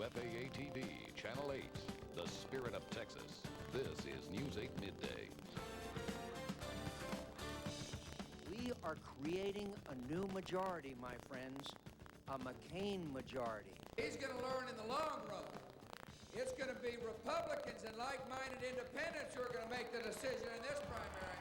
WFAA TV, Channel 8, the spirit of Texas. This is News 8 Midday. We are creating a new majority, my friends, a McCain majority. He's going to learn in the long run. It's going to be Republicans and like-minded independents who are going to make the decision in this primary.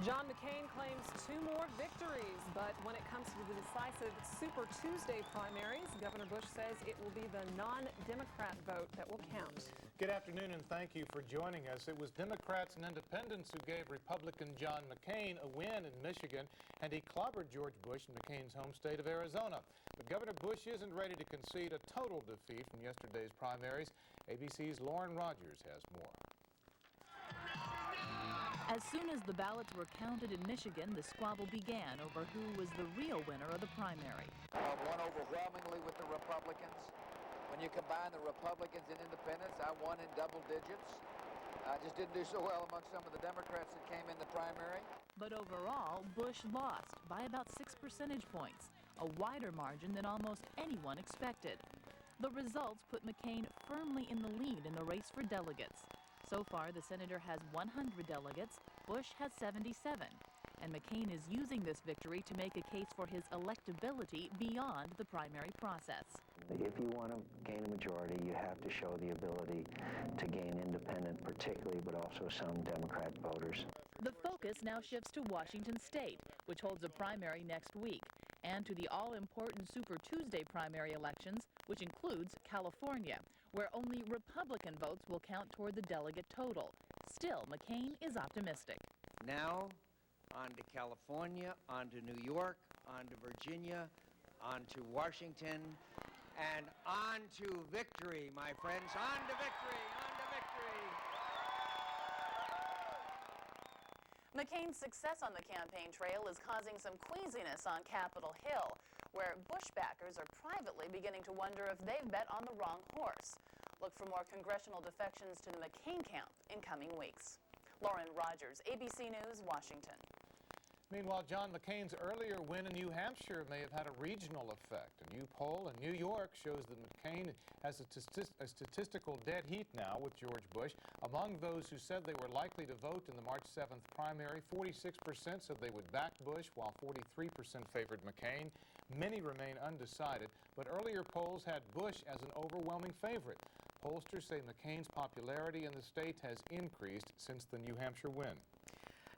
John McCain claims 2 more victories, but when it comes to the decisive Super Tuesday primaries, Governor Bush says it will be the non-Democrat vote that will count. Good afternoon, and thank you for joining us. It was Democrats and independents who gave Republican John McCain a win in Michigan, and he clobbered George Bush in McCain's home state of Arizona. But Governor Bush isn't ready to concede a total defeat from yesterday's primaries. ABC's Lauren Rogers has more. As soon as the ballots were counted in Michigan, the squabble began over who was the real winner of the primary. I won overwhelmingly with the Republicans. When you combine the Republicans and independents, I won in double digits. I just didn't do so well among some of the Democrats that came in the primary. But overall, Bush lost by about 6 percentage points, a wider margin than almost anyone expected. The results put McCain firmly in the lead in the race for delegates. So far, the senator has 100 delegates, Bush has 77. And McCain is using this victory to make a case for his electability beyond the primary process. If you want to gain a majority, you have to show the ability to gain independent, particularly, but also some Democrat voters. The focus now shifts to Washington State, which holds a primary next week, and to the all-important Super Tuesday primary elections, which includes California, where only Republican votes will count toward the delegate total. Still, McCain is optimistic. Now, on to California, on to New York, on to Virginia, on to Washington, and on to victory, my friends. On to victory, on to victory. McCain's success on the campaign trail is causing some queasiness on Capitol Hill, where Bush backers are privately beginning to wonder if they've bet on the wrong horse. Look for more congressional defections to the McCain camp in coming weeks. Lauren Rogers, ABC News, Washington. Meanwhile, John McCain's earlier win in New Hampshire may have had a regional effect. A new poll in New York shows that McCain has a statistical dead heat now with George Bush. Among those who said they were likely to vote in the March 7th primary, 46% said they would back Bush, while 43% favored McCain. Many remain undecided, but earlier polls had Bush as an overwhelming favorite. Pollsters say McCain's popularity in the state has increased since the New Hampshire win.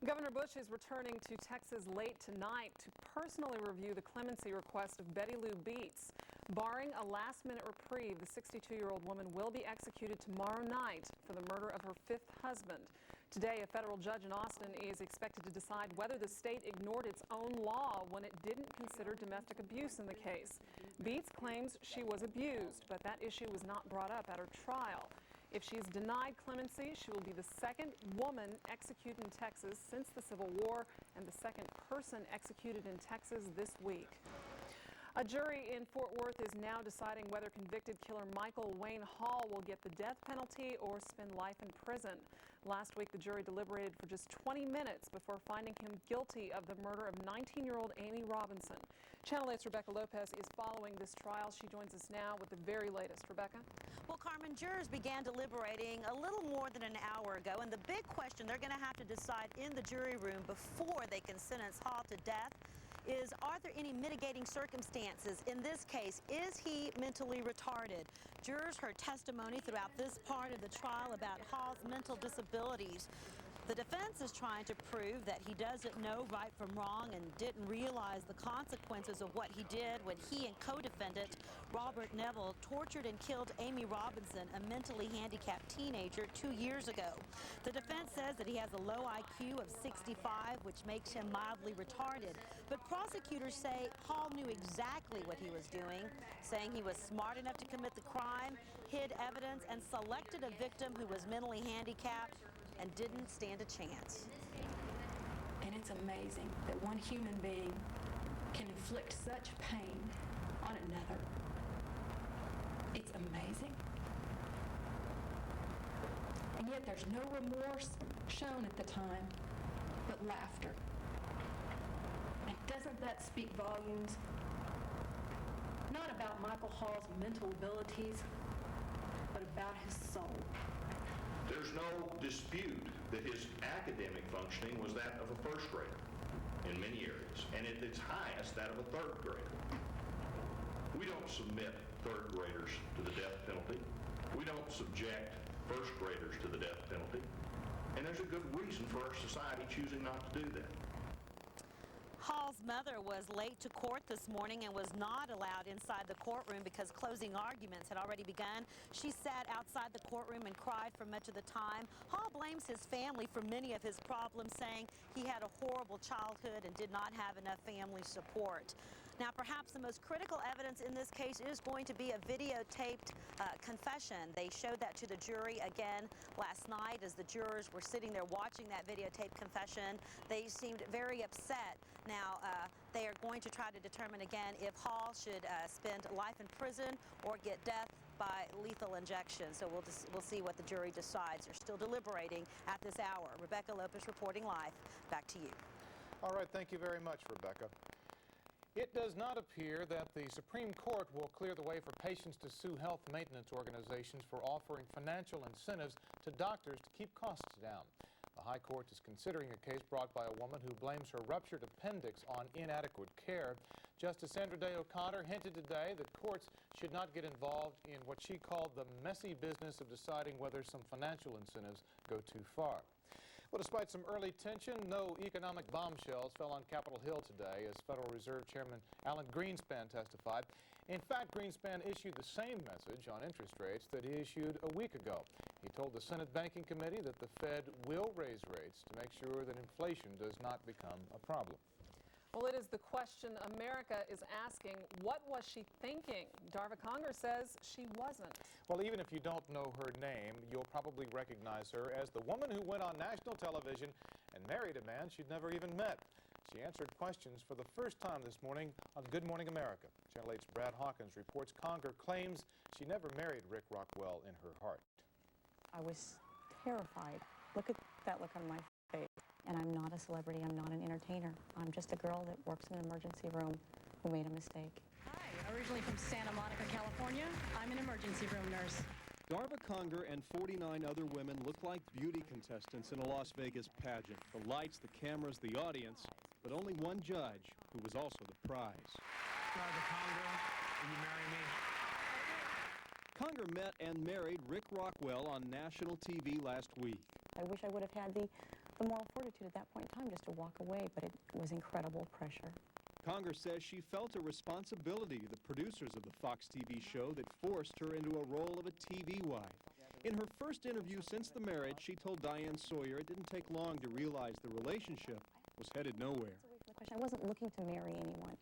Governor Bush is returning to Texas late tonight to personally review the clemency request of Betty Lou Beets. Barring a last-minute reprieve, the 62-year-old woman will be executed tomorrow night for the murder of her 5th husband. Today, a federal judge in Austin is expected to decide whether the state ignored its own law when it didn't consider domestic abuse in the case. Beets claims she was abused, but that issue was not brought up at her trial. If she's denied clemency, she will be the 2nd woman executed in Texas since the Civil War and the 2nd person executed in Texas this week. A jury in Fort Worth is now deciding whether convicted killer Michael Wayne Hall will get the death penalty or spend life in prison. Last week, the jury deliberated for just 20 minutes before finding him guilty of the murder of 19-year-old Amy Robinson. Channel 8's Rebecca Lopez is following this trial. She joins us now with the very latest. Rebecca? Well, Carmen, jurors began deliberating a little more than an hour ago, and the big question they're going to have to decide in the jury room before they can sentence Hall to death is, are there any mitigating circumstances? In this case, is he mentally retarded? Jurors heard testimony throughout this part of the trial about Hall's mental disabilities. The defense is trying to prove that he doesn't know right from wrong and didn't realize the consequences of what he did when he and co-defendant Robert Neville tortured and killed Amy Robinson, a mentally handicapped teenager, 2 years ago. The defense says that he has a low IQ of 65, which makes him mildly retarded. But prosecutors say Hall knew exactly what he was doing, saying he was smart enough to commit the crime, hid evidence, and selected a victim who was mentally handicapped and didn't stand a chance. And it's amazing that one human being can inflict such pain on another. It's amazing. And yet there's no remorse shown at the time, but laughter. And doesn't that speak volumes? Not about Michael Hall's mental abilities, but about his soul. There's no dispute that his academic functioning was that of a first grader in many areas, and at its highest, that of a third grader. We don't submit third graders to the death penalty. We don't subject first graders to the death penalty. And there's a good reason for our society choosing not to do that. Hall's mother was late to court this morning and was not allowed inside the courtroom because closing arguments had already begun. She sat outside the courtroom and cried for much of the time. Hall blames his family for many of his problems, saying he had a horrible childhood and did not have enough family support. Now, perhaps the most critical evidence in this case is going to be a videotaped confession. They showed that to the jury again last night as the jurors were sitting there watching that videotaped confession. They seemed very upset. Now, they are going to try to determine again if Hall should spend life in prison or get death by lethal injection. So we'll see what the jury decides. They're still deliberating at this hour. Rebecca Lopez reporting live. Back to you. All right, thank you very much, Rebecca. It does not appear that the Supreme Court will clear the way for patients to sue health maintenance organizations for offering financial incentives to doctors to keep costs down. The High Court is considering a case brought by a woman who blames her ruptured appendix on inadequate care. Justice Sandra Day O'Connor hinted today that courts should not get involved in what she called the messy business of deciding whether some financial incentives go too far. Well, despite some early tension, no economic bombshells fell on Capitol Hill today as Federal Reserve Chairman Alan Greenspan testified. In fact, Greenspan issued the same message on interest rates that he issued a week ago. He told the Senate Banking Committee that the Fed will raise rates to make sure that inflation does not become a problem. Well, it is the question America is asking. What was she thinking? Darva Conger says she wasn't. Well, even if you don't know her name, you'll probably recognize her as the woman who went on national television and married a man she'd never even met. She answered questions for the first time this morning on Good Morning America. Channel 8's Brad Hawkins reports Conger claims she never married Rick Rockwell in her heart. I was terrified. Look at that look on my face. And I'm not a celebrity. I'm not an entertainer. I'm just a girl that works in an emergency room who made a mistake. Hi, originally from Santa Monica, California. I'm an emergency room nurse. Darva Conger and 49 other women look like beauty contestants in a Las Vegas pageant. The lights, the cameras, the audience, but only one judge, who was also the prize. Darva Conger, will you marry me? Conger met and married Rick Rockwell on national TV last week. I wish I would have had the moral fortitude at that point in time just to walk away, but it was incredible pressure. Conger says she felt a responsibility to the producers of the Fox TV show that forced her into a role of a TV wife. In her first interview since the marriage, she told Diane Sawyer it didn't take long to realize the relationship was headed nowhere. I wasn't looking to marry anyone.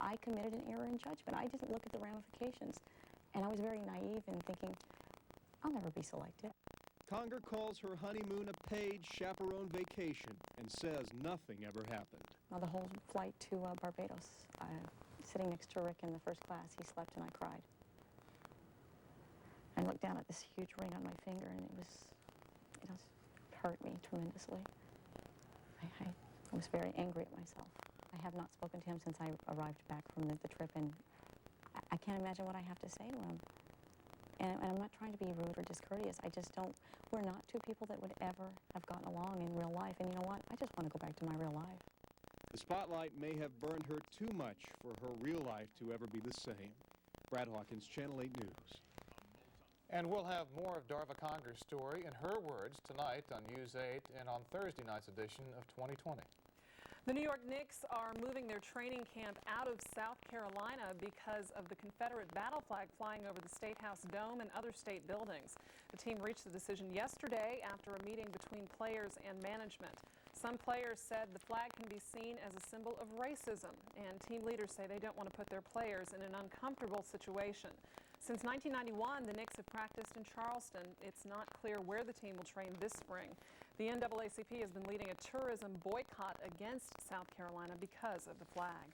I committed an error in judgment. I didn't look at the ramifications. And I was very naive in thinking, I'll never be selected. Conger calls her honeymoon a paid chaperone vacation and says nothing ever happened. Well, the whole flight to Barbados, sitting next to Rick in the first class, he slept and I cried. I looked down at this huge ring on my finger and it hurt me tremendously. I was very angry at myself. I have not spoken to him since I arrived back from the trip, and I can't imagine what I have to say to him. And I'm not trying to be rude or discourteous. I just don't, we're not two people that would ever have gotten along in real life. And you know what? I just want to go back to my real life. The spotlight may have burned her too much for her real life to ever be the same. Brad Hawkins, Channel 8 News. And we'll have more of Darva Conger's story in her words tonight on News 8 and on Thursday night's edition of 2020. The New York Knicks are moving their training camp out of South Carolina because of the Confederate battle flag flying over the State House dome and other state buildings. The team reached the decision yesterday after a meeting between players and management. Some players said the flag can be seen as a symbol of racism, and team leaders say they don't want to put their players in an uncomfortable situation. Since 1991, the Knicks have practiced in Charleston. It's not clear where the team will train this spring. The NAACP has been leading a tourism boycott against South Carolina because of the flag.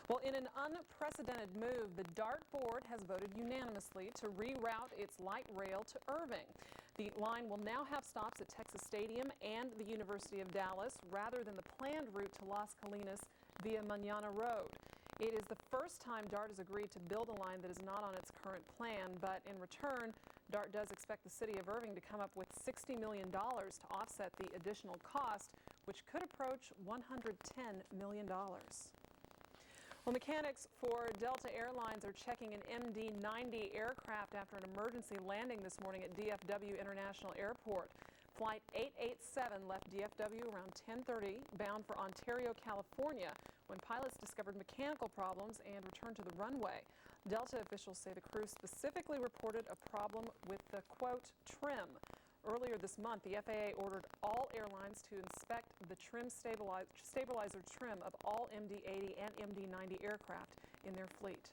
Well, in an unprecedented move, the DART board has voted unanimously to reroute its light rail to Irving. The line will now have stops at Texas Stadium and the University of Dallas rather than the planned route to Las Colinas via Manana Road. It is the first time DART has agreed to build a line that is not on its current plan, but in return, DART does expect the city of Irving to come up with $60 million to offset the additional cost, which could approach $110 million. Well, mechanics for Delta Airlines are checking an MD-90 aircraft after an emergency landing this morning at DFW International Airport. Flight 887 left DFW around 10:30, bound for Ontario, California, when pilots discovered mechanical problems and returned to the runway. Delta officials say the crew specifically reported a problem with the, quote, trim. Earlier this month, the FAA ordered all airlines to inspect the stabilizer trim of all MD-80 and MD-90 aircraft in their fleet.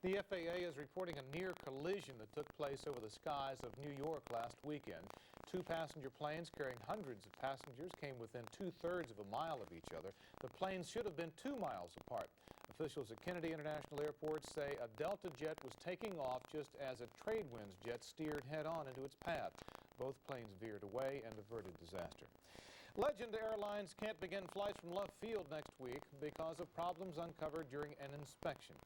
The FAA is reporting a near collision that took place over the skies of New York last weekend. Two passenger planes carrying hundreds of passengers came within 2/3 of a mile of each other. The planes should have been 2 miles apart. Officials at Kennedy International Airport say a Delta jet was taking off just as a Tradewinds jet steered head-on into its path. Both planes veered away and averted disaster. Legend Airlines can't begin flights from Love Field next week because of problems uncovered during an inspection.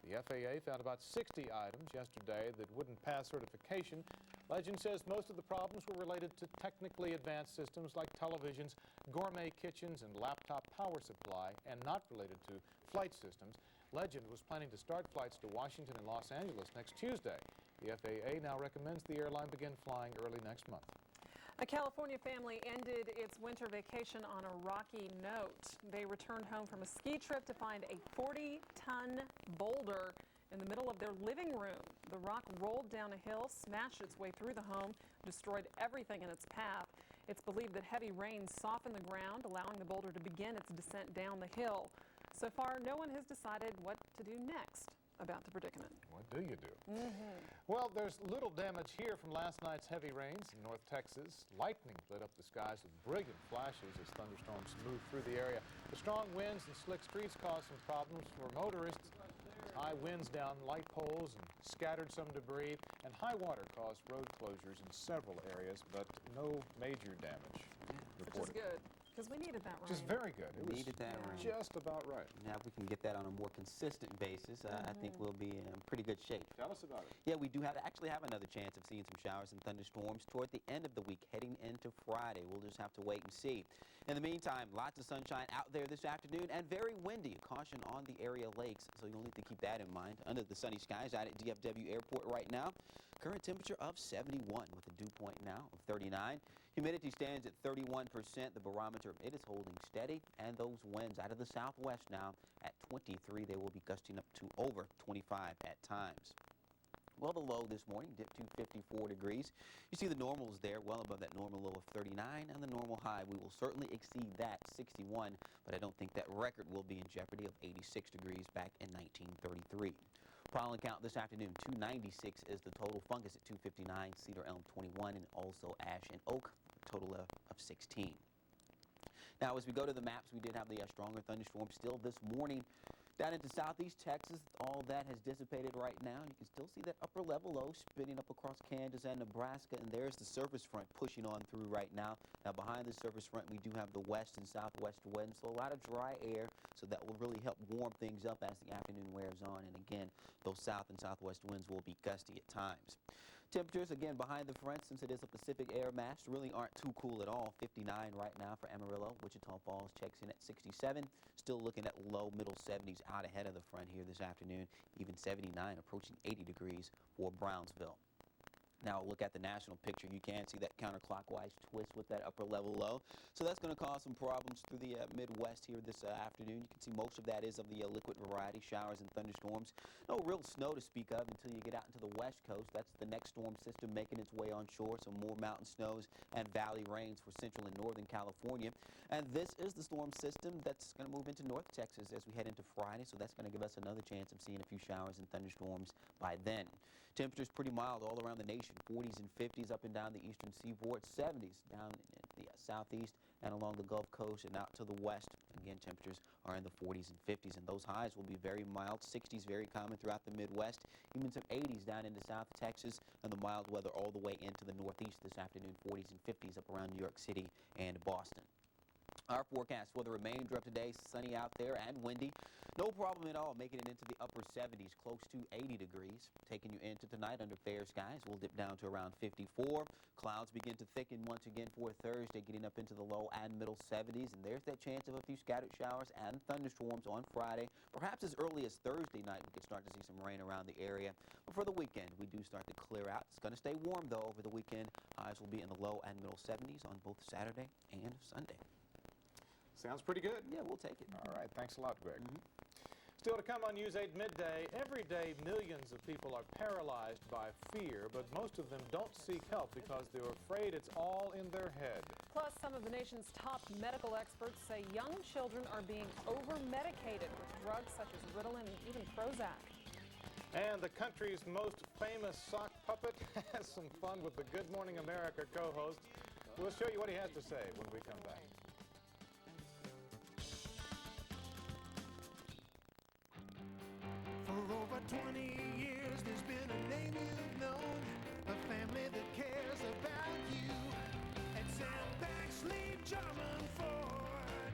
The FAA found about 60 items yesterday that wouldn't pass certification. Legend says most of the problems were related to technically advanced systems like televisions, gourmet kitchens, and laptop power supply, and not related to flight systems. Legend was planning to start flights to Washington and Los Angeles next Tuesday. The FAA now recommends the airline begin flying early next month. A California family ended its winter vacation on a rocky note. They returned home from a ski trip to find a 40-ton boulder in the middle of their living room. The rock rolled down a hill, smashed its way through the home, destroyed everything in its path. It's believed that heavy rain softened the ground, allowing the boulder to begin its descent down the hill. So far, no one has decided what to do next about the predicament. What do you do? Well, there's little damage here from last night's heavy rains in North Texas. Lightning lit up the skies with brilliant flashes as thunderstorms moved through the area. The strong winds and slick streets caused some problems for motorists. High winds down light poles and scattered some debris, and high water caused road closures in several areas, but no major damage reported. Which is good, because we needed that rain. Which is very good. It was needed that rain. Just about right. Now, if we can get that on a more consistent basis, I think we'll be in pretty good shape. Tell us about it. Yeah, we do actually have another chance of seeing some showers and thunderstorms toward the end of the week, heading into Friday. We'll just have to wait and see. In the meantime, lots of sunshine out there this afternoon and very windy. Caution on the area lakes, so you'll need to keep that in mind. Under the sunny skies out at DFW Airport right now. Current temperature of 71 with a dew point now of 39. Humidity stands at 31%. The barometer, it is holding steady. And those winds out of the southwest now at 23. They will be gusting up to over 25 at times. Well, the low this morning dipped to 54 degrees. You see the normals there, well above that normal low of 39, and the normal high, we will certainly exceed that, 61, but I don't think that record will be in jeopardy of 86 degrees back in 1933. Pollen count this afternoon, 296 is the total. Fungus at 259, cedar elm 21, and also ash and oak, total of 16. Now, as we go to the maps, we did have the stronger thunderstorm still this morning. Down into southeast Texas, all that has dissipated right now. You can still see that upper level low spinning up across Kansas and Nebraska, and there's the surface front pushing on through right now. Now, behind the surface front, we do have the west and southwest winds, so a lot of dry air, so that will really help warm things up as the afternoon wears on. And again, those south and southwest winds will be gusty at times. Temperatures, again, behind the front, since it is a Pacific air mass, really aren't too cool at all. 59 right now for Amarillo. Wichita Falls checks in at 67. Still looking at low middle 70s out ahead of the front here this afternoon. Even 79, approaching 80 degrees for Brownsville. Now, look at the national picture. You can see that counterclockwise twist with that upper level low. So that's going to cause some problems through the Midwest here this afternoon. You can see most of that is of the liquid variety, showers and thunderstorms. No real snow to speak of until you get out into the west coast. That's the next storm system making its way onshore. So more mountain snows and valley rains for central and northern California. And this is the storm system that's going to move into North Texas as we head into Friday. So that's going to give us another chance of seeing a few showers and thunderstorms by then. Temperatures pretty mild all around the nation, 40s and 50s up and down the eastern seaboard, 70s down in the southeast and along the Gulf Coast and out to the west. Again, temperatures are in the 40s and 50s, and those highs will be very mild. 60s very common throughout the Midwest, even some 80s down into South Texas, and the mild weather all the way into the Northeast this afternoon, 40s and 50s up around New York City and Boston. Our forecast for the remainder of today, sunny out there and windy. No problem at all making it into the upper 70s, close to 80 degrees. Taking you into tonight under fair skies, we'll dip down to around 54. Clouds begin to thicken once again for Thursday, getting up into the low and middle 70s. And there's that chance of a few scattered showers and thunderstorms on Friday. Perhaps as early as Thursday night, we could start to see some rain around the area. But for the weekend, we do start to clear out. It's going to stay warm, though, over the weekend. Highs will be in the low and middle 70s on both Saturday and Sunday. Sounds pretty good. Yeah, we'll take it. All right. Thanks a lot, Greg. Still to come on News 8 Midday, every day millions of people are paralyzed by fear, but most of them don't seek help because they're afraid it's all in their head. Plus, some of the nation's top medical experts say young children are being over-medicated with drugs such as Ritalin and even Prozac. And the country's most famous sock puppet has some fun with the Good Morning America co-host. We'll show you what he has to say when we come back. For over 20 years, there's been a name you've known, a family that cares about you. At Sandbags, Lee, Jarman, Ford,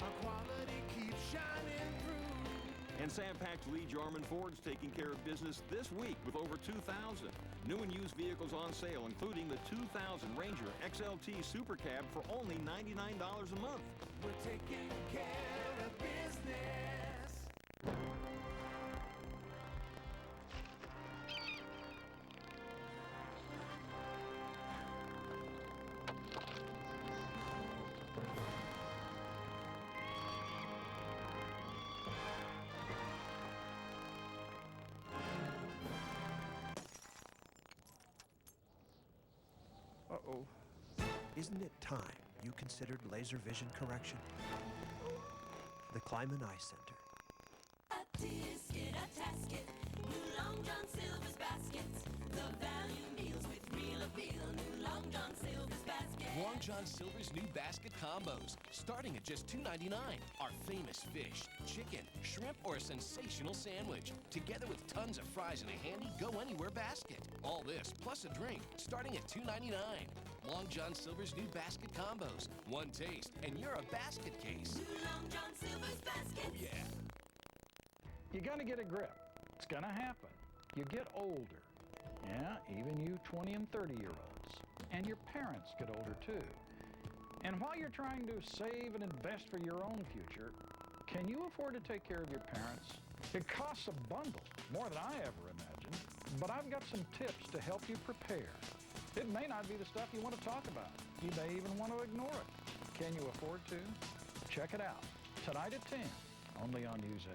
our quality keeps shining through. And Sam Pack's Lee Jarman Ford's taking care of business this week with over 2,000 new and used vehicles on sale, including the 2000 Ranger XLT Super Cab for only $99 a month. We're taking care of business. Uh-oh. Isn't it time you considered laser vision correction? The Kleiman Eye Center. A tisket, a tasket, new Long John Silver's baskets. The value meals with real appeal, new Long John Silver's basket. Long John Silver's new basket combos, starting at just $2.99. Our famous fish, chicken, shrimp, or a sensational sandwich, together with tons of fries in a handy go-anywhere basket. All this, plus a drink, starting at $2.99. Long John Silver's new basket combos. One taste, and you're a basket case. New Long John Silver's basket. Oh, yeah. You gotta get a grip. It's gonna happen. You get older. Yeah, even you 20 and 30-year-olds. And your parents get older too. And while you're trying to save and invest for your own future, can you afford to take care of your parents? It costs a bundle, more than I ever imagined, but I've got some tips to help you prepare. It may not be the stuff you want to talk about. You may even want to ignore it. Can you afford to? Check it out. Tonight at 10, only on News 8.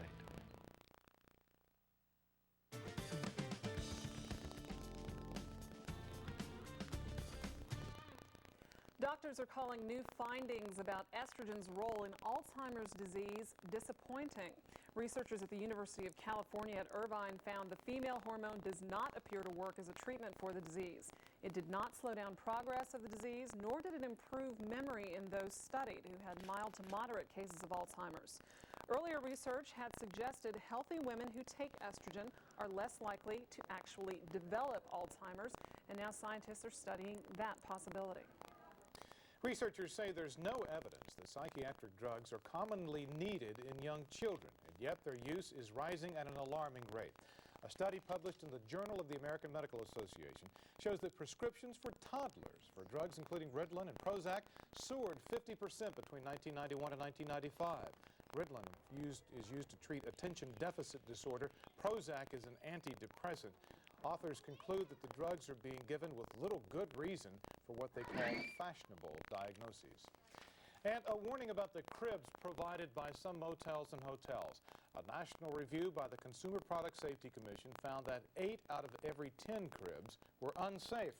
Doctors are calling new findings about estrogen's role in Alzheimer's disease disappointing. Researchers at the University of California at Irvine found the female hormone does not appear to work as a treatment for the disease. It did not slow down progress of the disease, nor did it improve memory in those studied who had mild to moderate cases of Alzheimer's. Earlier research had suggested healthy women who take estrogen are less likely to actually develop Alzheimer's, and now scientists are studying that possibility. Researchers say there's no evidence that psychiatric drugs are commonly needed in young children, and yet their use is rising at an alarming rate. A study published in the Journal of the American Medical Association shows that prescriptions for toddlers for drugs including Ritalin and Prozac soared 50% between 1991 and 1995. Ritalin is used to treat attention deficit disorder. Prozac is an antidepressant. Authors conclude that the drugs are being given with little good reason for what they call fashionable diagnoses. And a warning about the cribs provided by some motels and hotels. A national review by the Consumer Product Safety Commission found that 8 out of every 10 cribs were unsafe.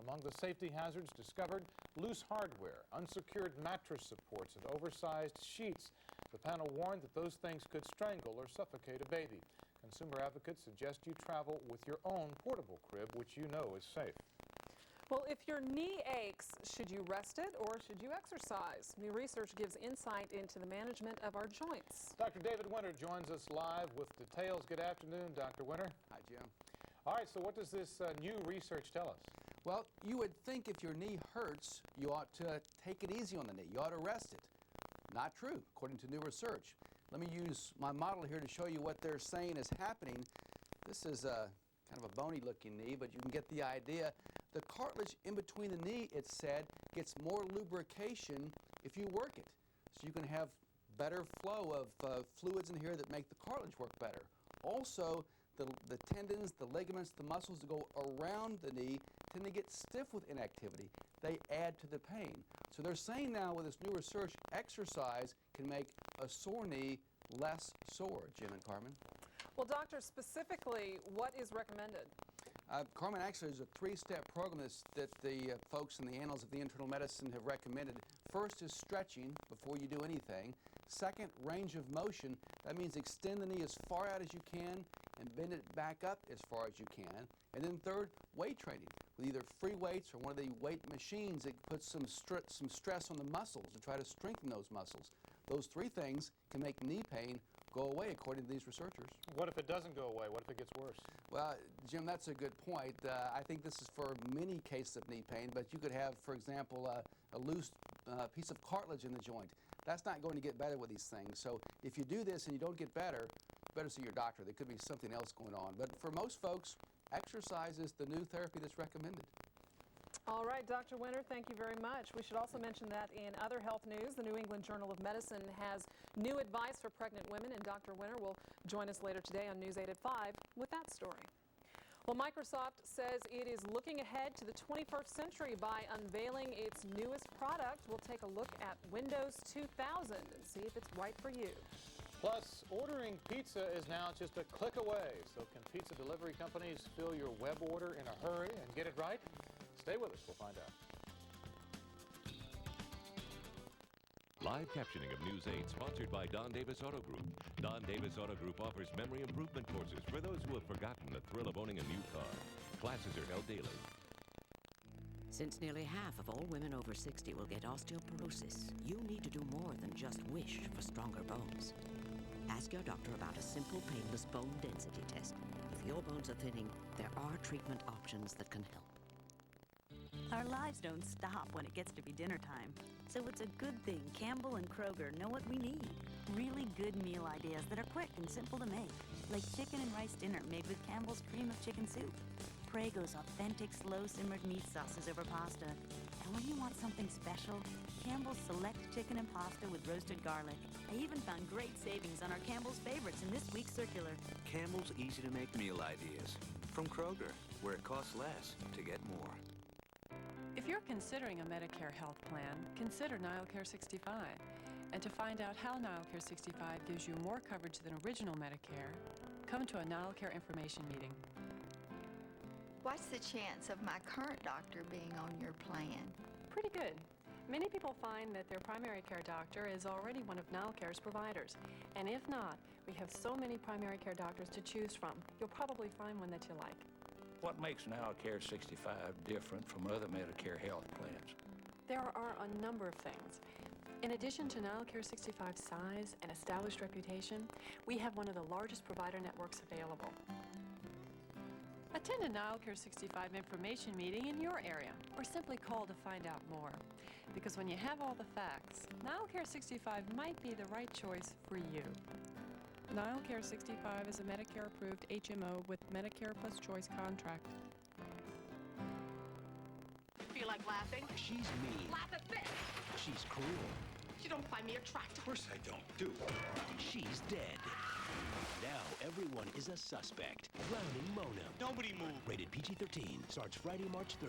Among the safety hazards discovered, loose hardware, unsecured mattress supports, and oversized sheets. The panel warned that those things could strangle or suffocate a baby. Consumer advocates suggest you travel with your own portable crib, which you know is safe. Well, if your knee aches, should you rest it or should you exercise? New research gives insight into the management of our joints. Dr. David Winter joins us live with details. Good afternoon, Dr. Winter. Hi, Jim. All right, so what does this new research tell us? Well, you would think if your knee hurts, you ought to take it easy on the knee. You ought to rest it. Not true, according to new research. Let me use my model here to show you what they're saying is happening. This is kind of a bony-looking knee, but you can get the idea. The cartilage in between the knee, it's said, gets more lubrication if you work it. So you can have better flow of fluids in here that make the cartilage work better. Also, the tendons, the ligaments, the muscles that go around the knee tend to get stiff with inactivity. They add to the pain. So they're saying now with this new research, exercise can make a sore knee less sore, Jim and Carmen. Well, doctor, specifically, what is recommended? Carmen, actually, there's a three-step program that the folks in the Annals of the Internal Medicine have recommended. First is stretching before you do anything. Second, range of motion. That means extend the knee as far out as you can and bend it back up as far as you can. And then third, weight training with either free weights or one of the weight machines that puts some stress on the muscles to try to strengthen those muscles. Those three things can make knee pain go away, according to these researchers. What if it doesn't go away? What if it gets worse? Well, Jim, that's a good point. I think this is for many cases of knee pain, but you could have, for example, a loose piece of cartilage in the joint. That's not going to get better with these things. So if you do this and you don't get better, you better see your doctor. There could be something else going on. But for most folks, exercise is the new therapy that's recommended. All right, Dr. Winter, thank you very much. We should also mention that in other health news, the New England Journal of Medicine has new advice for pregnant women, and Dr. Winter will join us later today on News 8 at 5 with that story. Well, Microsoft says it is looking ahead to the 21st century by unveiling its newest product. We'll take a look at Windows 2000 and see if it's right for you. Plus, ordering pizza is now just a click away. So can pizza delivery companies fill your web order in a hurry and get it right? Stay with us, we'll find out. Live captioning of News 8, sponsored by Don Davis Auto Group. Don Davis Auto Group offers memory improvement courses for those who have forgotten the thrill of owning a new car. Classes are held daily. Since nearly half of all women over 60 will get osteoporosis, you need to do more than just wish for stronger bones. Ask your doctor about a simple, painless bone density test. If your bones are thinning, there are treatment options that can help. Our lives don't stop when it gets to be dinner time. So it's a good thing Campbell and Kroger know what we need. Really good meal ideas that are quick and simple to make. Like chicken and rice dinner made with Campbell's cream of chicken soup. Prego authentic slow-simmered meat sauces over pasta. And when you want something special, Campbell's select chicken and pasta with roasted garlic. I even found great savings on our Campbell's favorites in this week's circular. Campbell's easy-to-make meal ideas. From Kroger, where it costs less to get more. If you're considering a Medicare health plan, consider NileCare 65. And to find out how NileCare 65 gives you more coverage than original Medicare, come to a NileCare information meeting. What's the chance of my current doctor being on your plan? Pretty good. Many people find that their primary care doctor is already one of NileCare's providers. And if not, we have so many primary care doctors to choose from. You'll probably find one that you like. What makes NileCare 65 different from other Medicare health plans? There are a number of things. In addition to NileCare 65's size and established reputation, we have one of the largest provider networks available. Attend a NileCare 65 information meeting in your area, or simply call to find out more. Because when you have all the facts, NileCare 65 might be the right choice for you. NileCare 65 is a Medicare-approved HMO with Medicare Plus Choice contract. Feel like laughing? She's mean. Laugh at this! She's cruel. You don't find me attractive. Of course I don't. Do. She's dead. Now everyone is a suspect. Drowning Mona. Nobody move. Rated PG-13. Starts Friday, March 3rd.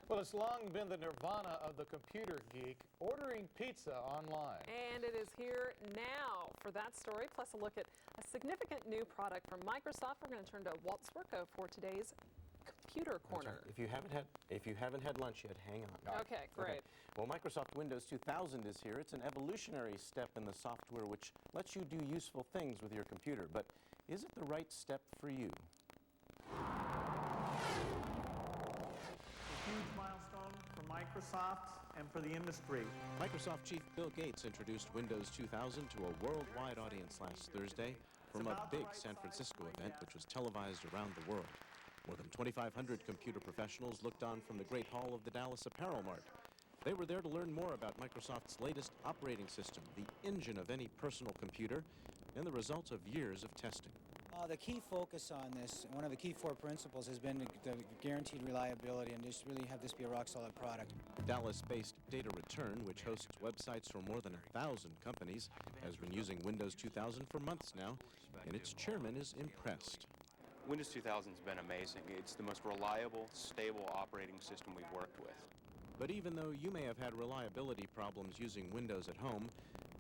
Well, it's long been the nirvana of the computer geek, ordering pizza online. And it is here now for that story, plus a look at a significant new product from Microsoft. We're going to turn to Walt Swirko for today's Computer Corner. Right. If you haven't had lunch yet, hang on. Okay, great. Okay. Well, Microsoft Windows 2000 is here. It's an evolutionary step in the software which lets you do useful things with your computer. But is it the right step for you? Huge milestone for Microsoft and for the industry. Microsoft Chief Bill Gates introduced Windows 2000 to a worldwide audience last Thursday from a big San Francisco event which was televised around the world. More than 2,500 computer professionals looked on from the Great Hall of the Dallas Apparel Mart. They were there to learn more about Microsoft's latest operating system, the engine of any personal computer, and the results of years of testing. The key focus on this, one of the key 4 principles, has been the guaranteed reliability and just really have this be a rock-solid product. Dallas-based Data Return, which hosts websites for more than 1,000 companies, has been using Windows 2000 for months now, and its chairman is impressed. Windows 2000 has been amazing. It's the most reliable, stable operating system we've worked with. But even though you may have had reliability problems using Windows at home,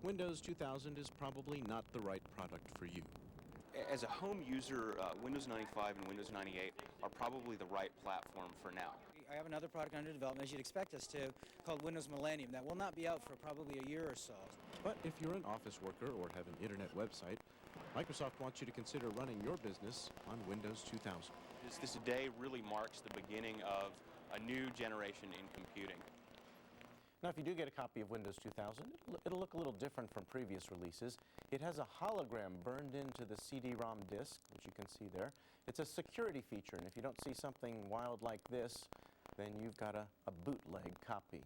Windows 2000 is probably not the right product for you. As a home user, Windows 95 and Windows 98 are probably the right platform for now. I have another product under development, as you'd expect us to, called Windows Millennium, that will not be out for probably a year or so. But if you're an office worker or have an internet website, Microsoft wants you to consider running your business on Windows 2000. This day really marks the beginning of a new generation in computing. Now, if you do get a copy of Windows 2000, it'll look a little different from previous releases. It has a hologram burned into the CD-ROM disk, which you can see there. It's a security feature, and if you don't see something wild like this, then you've got a bootleg copy.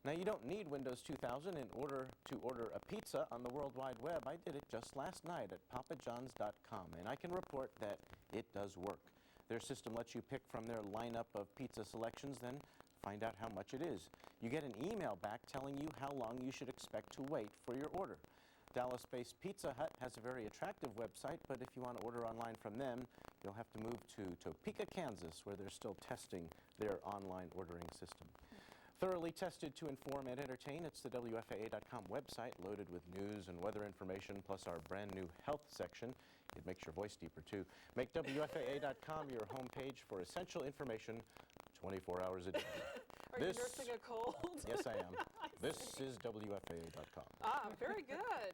Now, you don't need Windows 2000 in order to order a pizza on the World Wide Web. I did it just last night at papajohns.com, and I can report that it does work. Their system lets you pick from their lineup of pizza selections, then find out how much it is. You get an email back telling you how long you should expect to wait for your order. Dallas-based Pizza Hut has a very attractive website, but if you want to order online from them, you'll have to move to Topeka, Kansas, where they're still testing their online ordering system. Thoroughly tested to inform and entertain, it's the WFAA.com website loaded with news and weather information, plus our brand new health section. It makes your voice deeper, too. Make WFAA.com your homepage for essential information 24 hours a day. Are you nursing a cold? Yes, I am. This is WFAA.com. Ah, very good.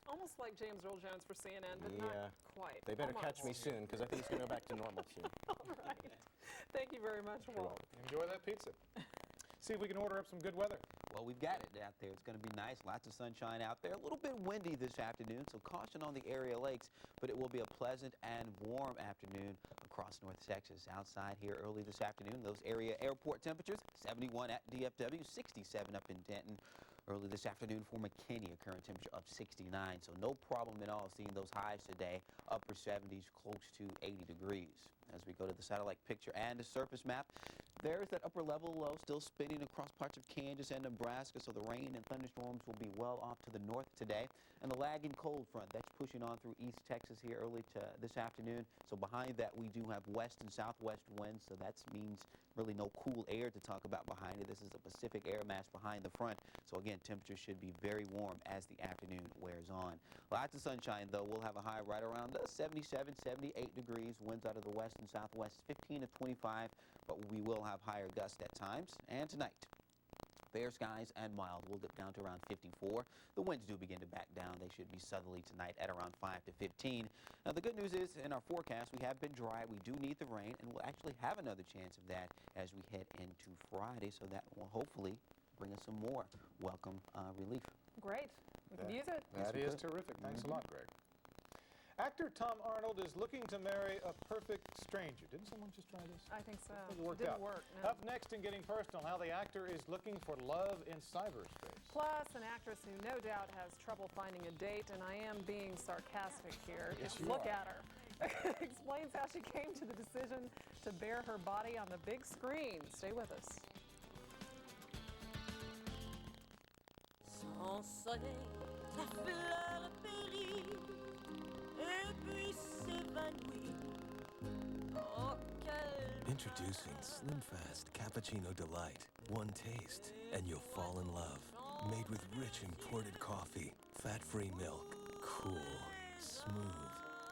Almost like James Earl Jones for CNN, but not quite. They better catch me soon, because I think it's going to go back to normal soon. All right. Thank you very much, Walt. Enjoy that pizza. See if we can order up some good weather. Well, we've got it out there. It's going to be nice. Lots of sunshine out there. A little bit windy this afternoon, so caution on the area lakes, but it will be a pleasant and warm afternoon across North Texas. Outside here early this afternoon, those area airport temperatures, 71 at DFW, 67 up in Denton. Early this afternoon for McCain, a current temperature of 69, so no problem at all seeing those highs today, upper 70s, close to 80 degrees. As we go to the satellite picture and the surface map, there's that upper level low still spinning across parts of Kansas and Nebraska, so the rain and thunderstorms will be well off to the north today. And the lagging cold front, that's pushing on through East Texas here early to this afternoon. So behind that, we do have west and southwest winds, so that means really no cool air to talk about behind it. This is a Pacific air mass behind the front. So again, temperatures should be very warm as the afternoon wears on. Lots of sunshine, though. We'll have a high right around 77, 78 degrees. Winds out of the west and southwest, 15 to 25, but we will have higher gusts at times. And tonight, fair skies and mild. We'll dip down to around 54. The winds do begin to back down. They should be southerly tonight at around 5 to 15. Now, the good news is in our forecast, we have been dry. We do need the rain, and we'll actually have another chance of that as we head into Friday, so that will hopefully bring us some more welcome relief. Great. We can use it. That is terrific. Thanks a lot, Greg. Actor Tom Arnold is looking to marry a perfect stranger. Didn't someone just try this? I think so. It worked didn't out. work. No. Up next in Getting Personal, how the actor is looking for love in cyberspace. Plus, an actress who no doubt has trouble finding a date, and I am being sarcastic here. Yes, Just look at her. Explains how she came to the decision to bare her body on the big screen. Stay with us. Sans soleil, la fleur périt et puis s'évanouit. Oh, quel Introducing Slim Fast Cappuccino Delight. One taste, and you'll fall in love. Made with rich imported coffee, fat-free milk, cool, smooth.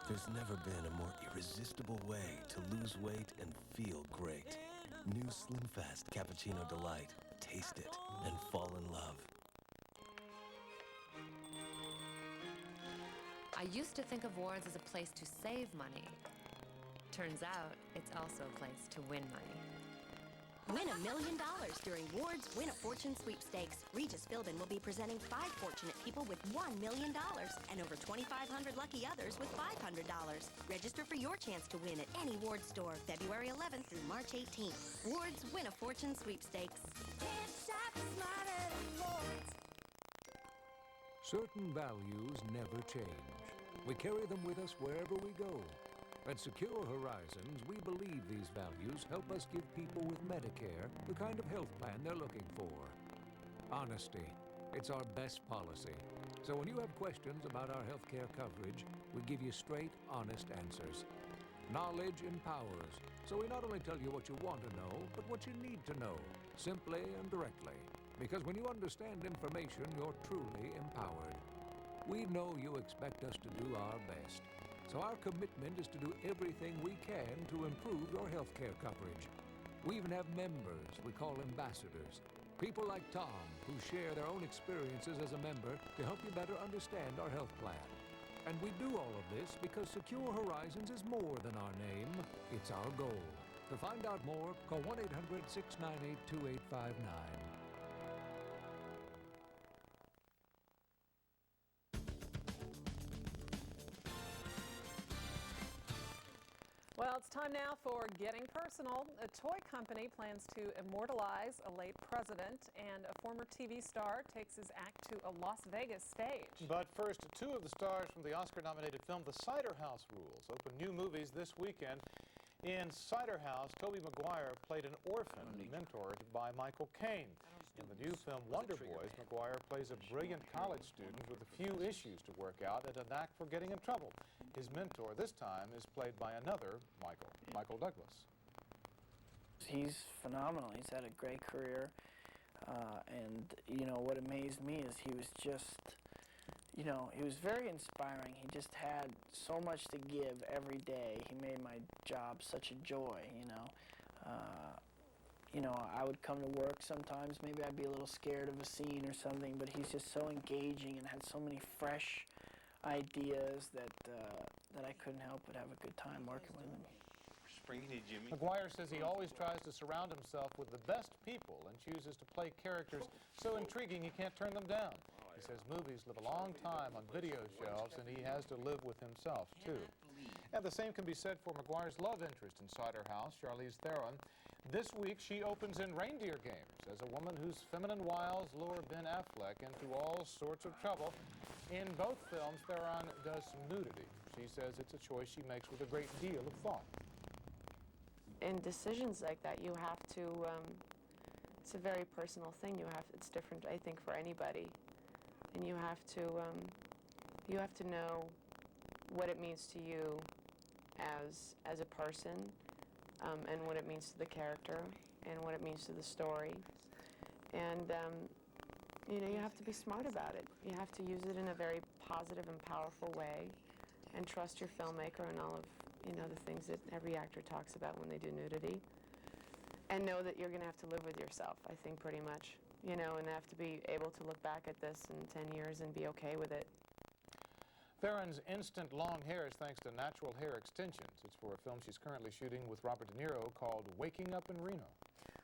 There's never been a more irresistible way to lose weight and feel great. New Slim Fast Cappuccino Delight. Taste it and fall in love. I used to think of awards as a place to save money. Turns out, it's also a place to win money. Win $1 million during Ward's Win a Fortune sweepstakes. Regis Philbin will be presenting 5 fortunate people with $1 million and over 2,500 lucky others with $500. Register for your chance to win at any Ward store February 11th through March 18th. Ward's Win a Fortune sweepstakes. Can't shop smarter than Ward's. Certain values never change. We carry them with us wherever we go. At Secure Horizons, we believe these values help us give people with Medicare the kind of health plan they're looking for. Honesty. It's our best policy. So when you have questions about our health care coverage, we give you straight, honest answers. Knowledge empowers. So we not only tell you what you want to know, but what you need to know, simply and directly. Because when you understand information, you're truly empowered. We know you expect us to do our best. So our commitment is to do everything we can to improve your health care coverage. We even have members we call ambassadors. People like Tom who share their own experiences as a member to help you better understand our health plan. And we do all of this because Secure Horizons is more than our name. It's our goal. To find out more, call 1-800-698-2859. Well, it's time now for Getting Personal. A toy company plans to immortalize a late president, and a former TV star takes his act to a Las Vegas stage. But first, 2 of the stars from the Oscar-nominated film The Cider House Rules open new movies this weekend. In Cider House, Tobey Maguire played an orphan mentored by Michael Caine. In the new film Wonder Boys, Maguire plays a brilliant college student with a few issues to work out and a knack for getting in trouble. His mentor this time is played by another Michael Douglas. He's phenomenal. He's had a great career. And, you know, what amazed me is he was just, you know, he was very inspiring. He just had so much to give every day. He made my job such a joy, you know. You know, I would come to work sometimes, maybe I'd be a little scared of a scene or something, but he's just so engaging and had so many fresh ideas that I couldn't help but have a good time working with him. Maguire says he always tries to surround himself with the best people and chooses to play characters so intriguing he can't turn them down. He says movies live a long time on video shelves, and he has to live with himself, too. And the same can be said for Maguire's love interest in Cider House, Charlize Theron. This week, she opens in Reindeer Games as a woman whose feminine wiles lure Ben Affleck into all sorts of trouble. In both films, Theron does some nudity. She says it's a choice she makes with a great deal of thought. In decisions like that, you have to, it's a very personal thing. It's different, I think, for anybody. And you have to know what it means to you as a person, and what it means to the character, and what it means to the story. And, you know, you have to be smart about it. You have to use it in a very positive and powerful way, and trust your filmmaker and all of, you know, the things that every actor talks about when they do nudity. And know that you're going to have to live with yourself, I think, pretty much. You know, and have to be able to look back at this in 10 years and be okay with it. Theron's instant long hair is thanks to natural hair extensions. It's for a film she's currently shooting with Robert De Niro called Waking Up in Reno.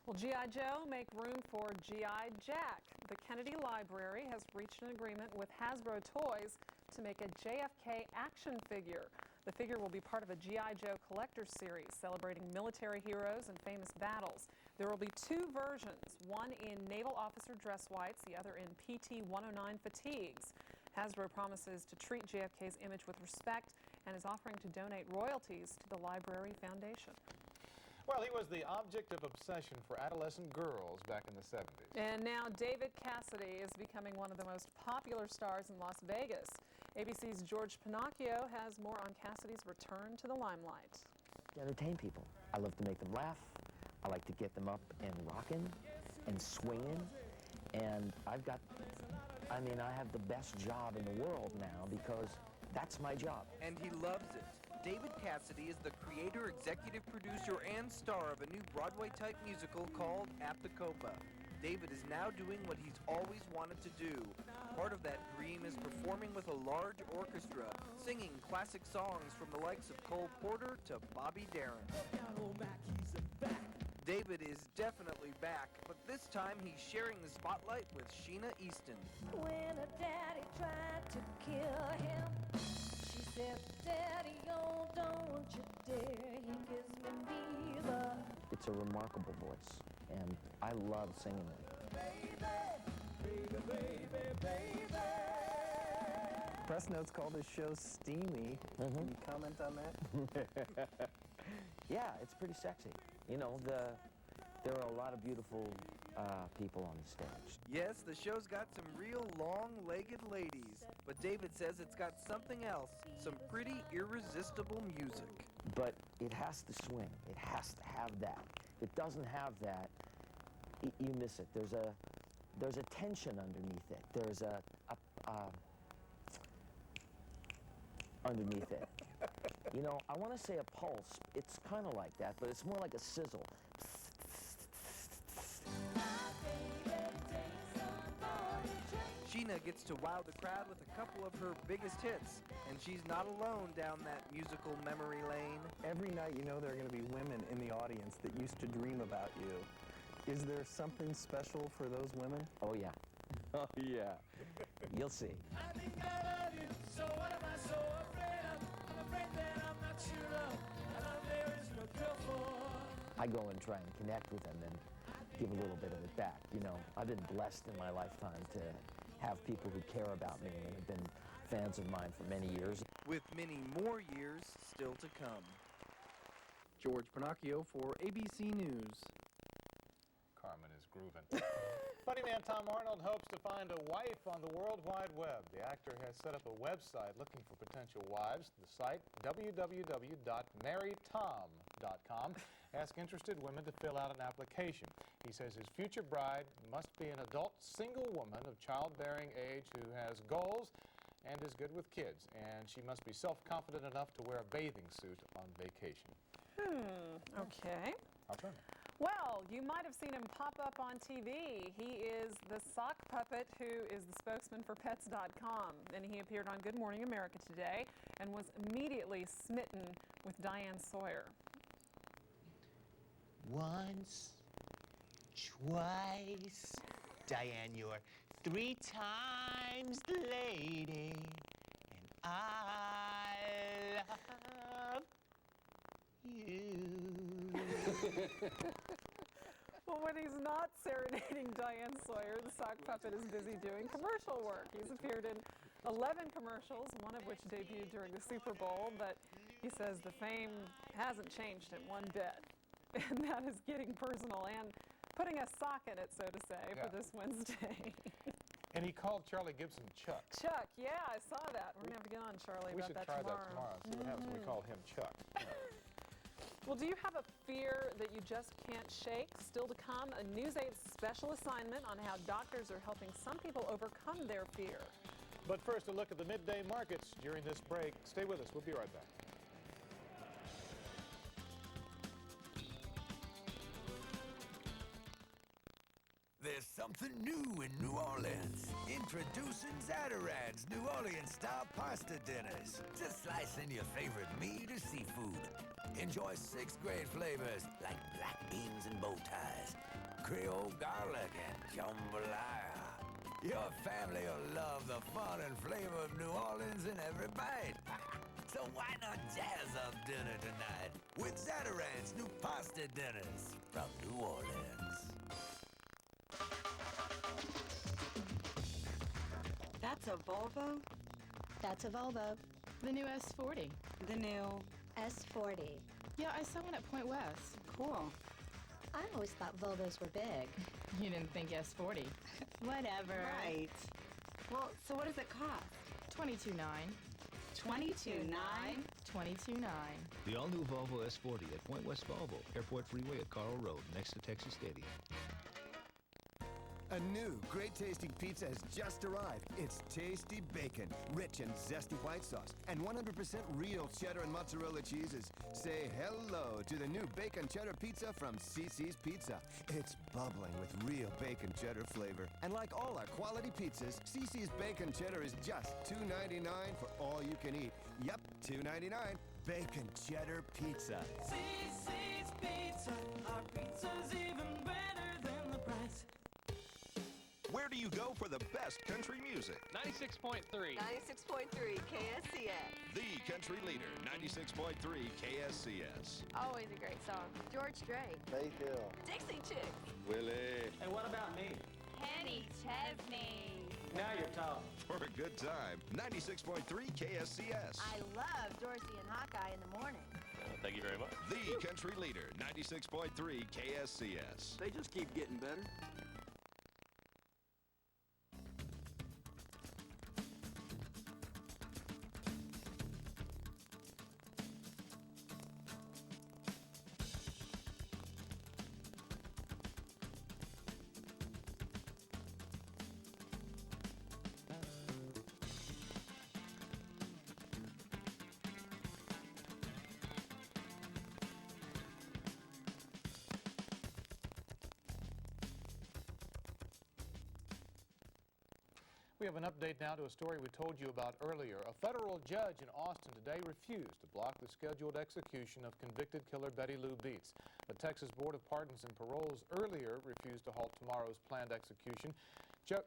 Well, G.I. Joe, make room for G.I. Jack. The Kennedy Library has reached an agreement with Hasbro Toys to make a JFK action figure. The figure will be part of a G.I. Joe collector's series celebrating military heroes and famous battles. There will be 2 versions, one in naval officer dress whites, the other in PT 109 fatigues. Hasbro promises to treat JFK's image with respect and is offering to donate royalties to the Library Foundation. Well, he was the object of obsession for adolescent girls back in the 70s. And now David Cassidy is becoming one of the most popular stars in Las Vegas. ABC's George Pinocchio has more on Cassidy's return to the limelight. Entertain people. I love to make them laugh. I like to get them up and rocking and swinging. And I have the best job in the world now because that's my job. And he loves it. David Cassidy is the creator, executive producer, and star of a new Broadway-type musical called At the Copa. David is now doing what he's always wanted to do. Part of that dream is performing with a large orchestra, singing classic songs from the likes of Cole Porter to Bobby Darin. David is definitely back, but this time he's sharing the spotlight with Sheena Easton. When her daddy tried to kill him, she said, Daddy, oh, don't you dare, he gives me fever. It's a remarkable voice, and I love singing it. Press Notes called his show steamy. Can you comment on that? Yeah, it's pretty sexy. You know, there are a lot of beautiful people on the stage. Yes, the show's got some real long-legged ladies, but David says it's got something else, some pretty irresistible music. But it has to swing. It has to have that. If it doesn't have that, you miss it. There's a tension underneath it. There's underneath it. You know, I want to say a pulse. It's kind of like that, but it's more like a sizzle. Sheena gets to wow the crowd with a couple of her biggest hits, and she's not alone down that musical memory lane. Every night you know there are going to be women in the audience that used to dream about you. Is there something special for those women? Oh, yeah. Oh, yeah. You'll see. I think I love you, so what am I so afraid of? I'm afraid that I'm not sure of, and there is no cure for. I go and try and connect with them and give a little bit of it back. You know, I've been blessed in my lifetime to have people who care about me and have been fans of mine for many years. With many more years still to come. George Pinocchio for ABC News. Carmen is grooving. Funny man Tom Arnold hopes to find a wife on the World Wide Web. The actor has set up a website looking for potential wives. The site, www.marrytom.com, asks interested women to fill out an application. He says his future bride must be an adult single woman of childbearing age who has goals and is good with kids. And she must be self-confident enough to wear a bathing suit on vacation. Okay. I'll turn. Well, you might have seen him pop up on TV. He is the sock puppet who is the spokesman for Pets.com. And he appeared on Good Morning America today and was immediately smitten with Diane Sawyer. Once, twice, Diane, you're 3 times the lady, and I love you. Well, when he's not serenading Diane Sawyer, the sock puppet is busy doing commercial work. He's appeared in 11 commercials, one of which debuted during the Super Bowl, but he says the fame hasn't changed him one bit. And that is getting personal and putting a sock in it, so to say, for this Wednesday. And he called Charlie Gibson Chuck. Chuck, yeah, I saw that. We're going to have to get on Charlie We about should that try tomorrow. that tomorrow and see what happens when we call him Chuck. Well, do you have a fear that you just can't shake? Still to come, a NewsAid special assignment on how doctors are helping some people overcome their fear. But first, a look at the midday markets during this break. Stay with us. We'll be right back. There's something new in New Orleans. Introducing Zatarain's New Orleans-style pasta dinners. Just slice in your favorite meat or seafood. Enjoy 6 great flavors like black beans and bow ties, Creole garlic, and jambalaya. Your family will love the fun and flavor of New Orleans in every bite. So why not jazz up dinner tonight with Zatarain's new pasta dinners from New Orleans? That's a Volvo? That's a Volvo. The new S40. The new S40. Yeah, I saw one at Point West. Cool. I always thought Volvos were big. You didn't think S40. Whatever. Right. Well, so what does it cost? $22,900. $22,900? $22,900. The all-new Volvo S40 at Point West Volvo, Airport Freeway at Carl Road, next to Texas Stadium. A new great-tasting pizza has just arrived. It's tasty bacon, rich and zesty white sauce, and 100% real cheddar and mozzarella cheeses. Say hello to the new bacon cheddar pizza from CiCi's Pizza. It's bubbling with real bacon cheddar flavor. And like all our quality pizzas, CiCi's bacon cheddar is just $2.99 for all you can eat. Yep, $2.99. bacon cheddar pizza. CC's Pizza. Our pizza's even better than the price. Where do you go for the best country music? 96.3. 96.3 KSCS. The country leader, 96.3 KSCS. Always a great song. George Strait. Faith Hill. Dixie Chicks. Willie. And what about me? Kenny Chesney. Now you're talking. For a good time, 96.3 KSCS. I love Dorsey and Hawkeye in the morning. Thank you very much. The country leader, 96.3 KSCS. They just keep getting better. We have an update now to a story we told you about earlier. A federal judge in Austin today refused to block the scheduled execution of convicted killer Betty Lou Beets. The Texas Board of Pardons and Paroles earlier refused to halt tomorrow's planned execution.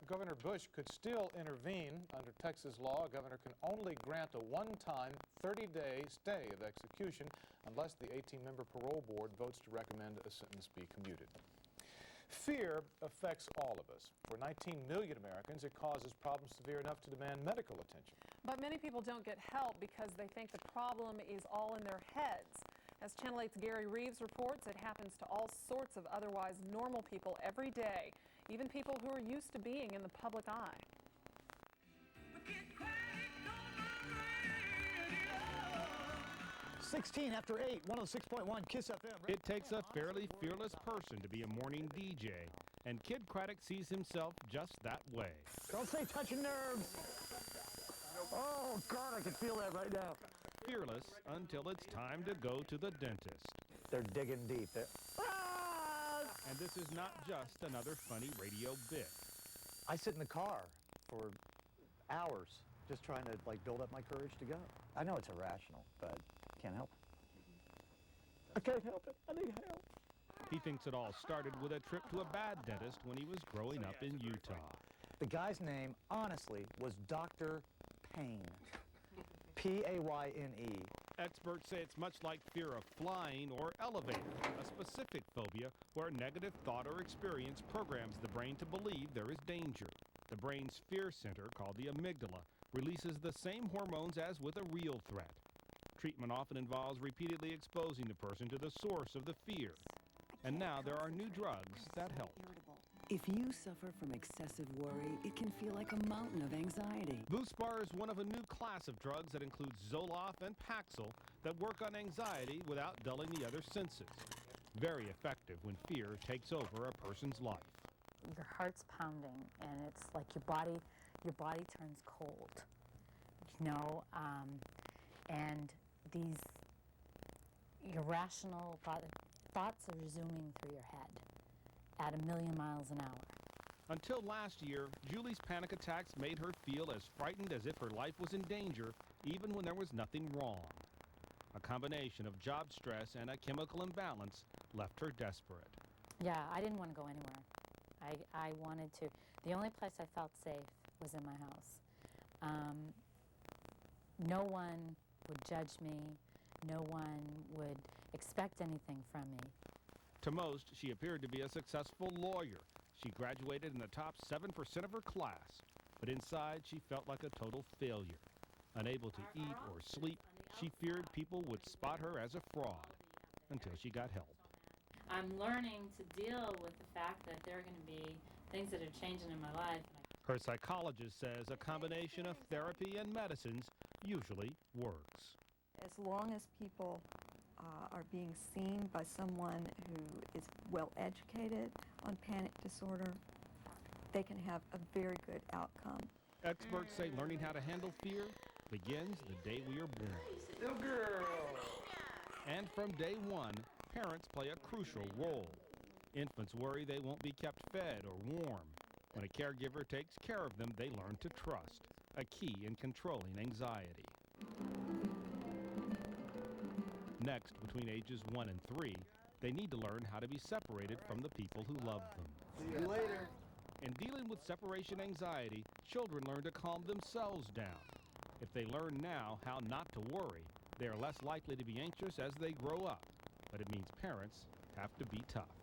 Governor Bush could still intervene. Under Texas law, a governor can only grant a one-time 30-day stay of execution unless the 18-member parole board votes to recommend a sentence be commuted. Fear affects all of us. For 19 million Americans, it causes problems severe enough to demand medical attention. But many people don't get help because they think the problem is all in their heads. As Channel 8's Gary Reeves reports, it happens to all sorts of otherwise normal people every day, even people who are used to being in the public eye. 16 after 8, 106.1 KISS FM. It takes a fairly fearless person to be a morning DJ, and Kid Craddock sees himself just that way. Don't say touching nerves. Oh, God, I can feel that right now. Fearless until it's time to go to the dentist. They're digging deep. And this is not just another funny radio bit. I sit in the car for hours just trying to, build up my courage to go. I know it's irrational, but can't help it. I can't help it. I need help. He thinks it all started with a trip to a bad dentist when he was growing up in Utah. The guy's name, honestly, was Dr. Payne. P-A-Y-N-E. Experts say it's much like fear of flying or elevator, a specific phobia where negative thought or experience programs the brain to believe there is danger. The brain's fear center, called the amygdala, releases the same hormones as with a real threat. Treatment often involves repeatedly exposing the person to the source of the fear. And now there are new drugs that help. If you suffer from excessive worry, it can feel like a mountain of anxiety. Buspar is one of a new class of drugs that includes Zoloft and Paxil that work on anxiety without dulling the other senses. Very effective when fear takes over a person's life. Your heart's pounding, and it's like your body turns cold, and these irrational thoughts are zooming through your head at 1,000,000 miles an hour. Until last year, Julie's panic attacks made her feel as frightened as if her life was in danger, even when there was nothing wrong. A combination of job stress and a chemical imbalance left her desperate. Yeah, I didn't want to go anywhere. I wanted to. The only place I felt safe was in my house. No one would judge me. No one would expect anything from me. To most, she appeared to be a successful lawyer. She graduated in the top 7% of her class, but inside she felt like a total failure. Unable to eat or sleep, she feared people would spot her as a fraud until she got help. I'm learning to deal with the fact that there are going to be things that are changing in my life. Her psychologist says a combination of therapy and medicines usually works. As long as people are being seen by someone who is well educated on panic disorder, they can have a very good outcome. Experts say learning how to handle fear begins the day we are born. Little girl. And from day one, parents play a crucial role. Infants worry they won't be kept fed or warm. When a caregiver takes care of them, they learn to trust, a key in controlling anxiety. Next, between ages 1 and 3, they need to learn how to be separated from the people who love them. See you later. In dealing with separation anxiety, children learn to calm themselves down. If they learn now how not to worry, they are less likely to be anxious as they grow up. But it means parents have to be tough.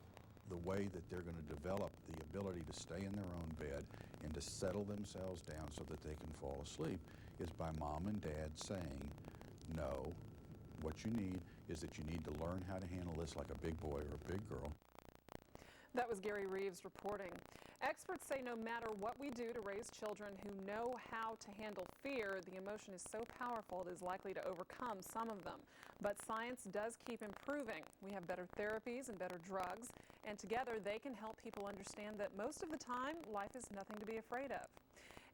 The way that they're going to develop the ability to stay in their own bed and to settle themselves down so that they can fall asleep is by mom and dad saying, no, what you need is that you need to learn how to handle this like a big boy or a big girl. That was Gary Reeves reporting. Experts say no matter what we do to raise children who know how to handle fear, the emotion is so powerful it is likely to overcome some of them. But science does keep improving. We have better therapies and better drugs, and together they can help people understand that most of the time, life is nothing to be afraid of.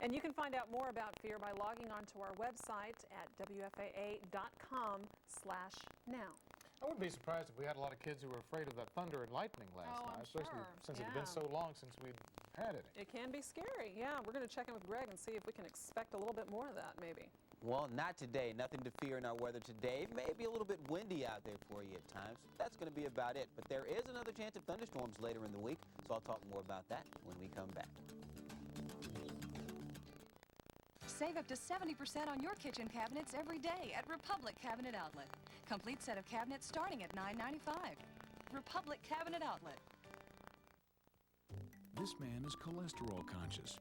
And you can find out more about fear by logging onto our website at WFAA.com/now. I wouldn't be surprised if we had a lot of kids who were afraid of that thunder and lightning last night, especially since it had been so long since we'd had it. It can be scary, yeah. We're going to check in with Greg and see if we can expect a little bit more of that, maybe. Well, not today. Nothing to fear in our weather today. Maybe a little bit windy out there for you at times. That's going to be about it. But there is another chance of thunderstorms later in the week, so I'll talk more about that when we come back. Save up to 70% on your kitchen cabinets every day at Republic Cabinet Outlet. Complete set of cabinets starting at $9.95. Republic Cabinet Outlet. This man is cholesterol conscious.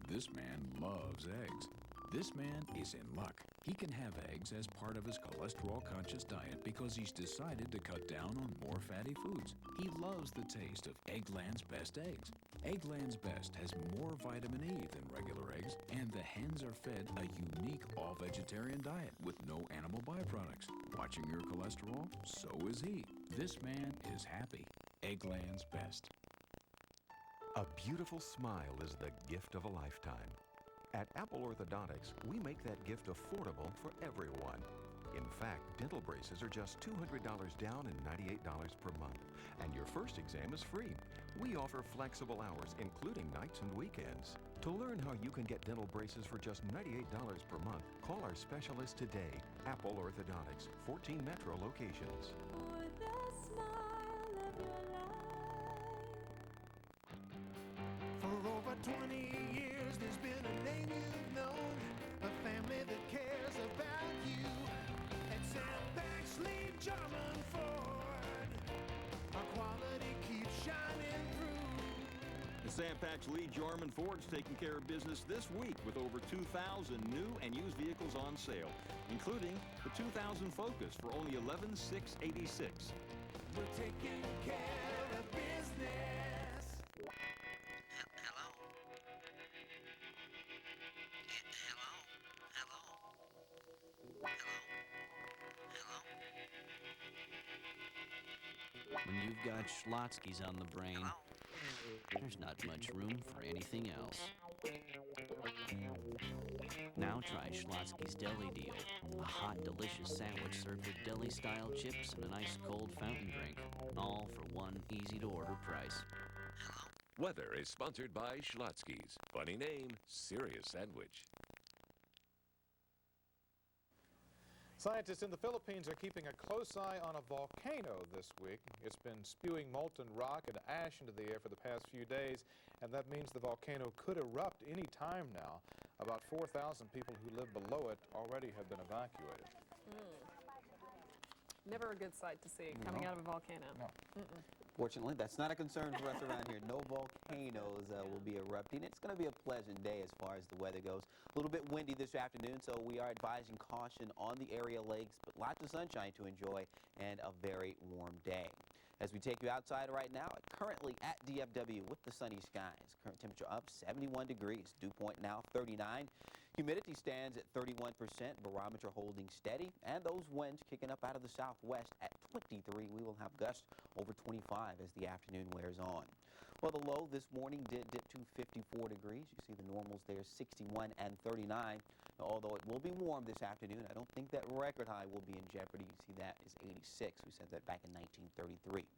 This man loves eggs. This man is in luck. He can have eggs as part of his cholesterol-conscious diet because he's decided to cut down on more fatty foods. He loves the taste of Eggland's Best eggs. Eggland's Best has more vitamin E than regular eggs, and the hens are fed a unique all-vegetarian diet with no animal byproducts. Watching your cholesterol? So is he. This man is happy. Eggland's Best. A beautiful smile is the gift of a lifetime. At Apple Orthodontics, we make that gift affordable for everyone. In fact, dental braces are just $200 down and $98 per month. And your first exam is free. We offer flexible hours, including nights and weekends. To learn how you can get dental braces for just $98 per month, call our specialist today, Apple Orthodontics, 14 metro locations. For the smile of your life. For over 20 years, there's been a name you've known, a family that cares about you. At Sam Baxley German Ford, our quality keeps shining through. The Sam Patch Lee Jarman Ford's taking care of business this week with over 2,000 new and used vehicles on sale, including the 2000 Focus for only $11,686. We're taking care of business. Hello? When you've got Schlotzsky's on the brain, there's not much room for anything else. Now try Schlotzsky's Deli Deal. A hot, delicious sandwich served with deli-style chips and an ice cold fountain drink. All for one easy-to-order price. Weather is sponsored by Schlotzsky's. Funny name, serious sandwich. Scientists in the Philippines are keeping a close eye on a volcano this week. It's been spewing molten rock and ash into the air for the past few days, and that means the volcano could erupt any time now. About 4,000 people who live below it already have been evacuated. Never a good sight to see coming out of a volcano. No. Fortunately, that's not a concern for us around here. No volcanoes will be erupting. It's going to be a pleasant day as far as the weather goes. A little bit windy this afternoon, so we are advising caution on the area lakes, but lots of sunshine to enjoy and a very warm day. As we take you outside right now, currently at DFW with the sunny skies. Current temperature up 71 degrees. Dew point now 39. Humidity stands at 31%. Barometer holding steady. And those winds kicking up out of the southwest at 23. We will have gusts over 25 as the afternoon wears on. Well, the low this morning did dip to 54 degrees. You see the normals there, 61 and 39. Although it will be warm this afternoon, I don't think that record high will be in jeopardy. You see that is 86. We said that back in 1933.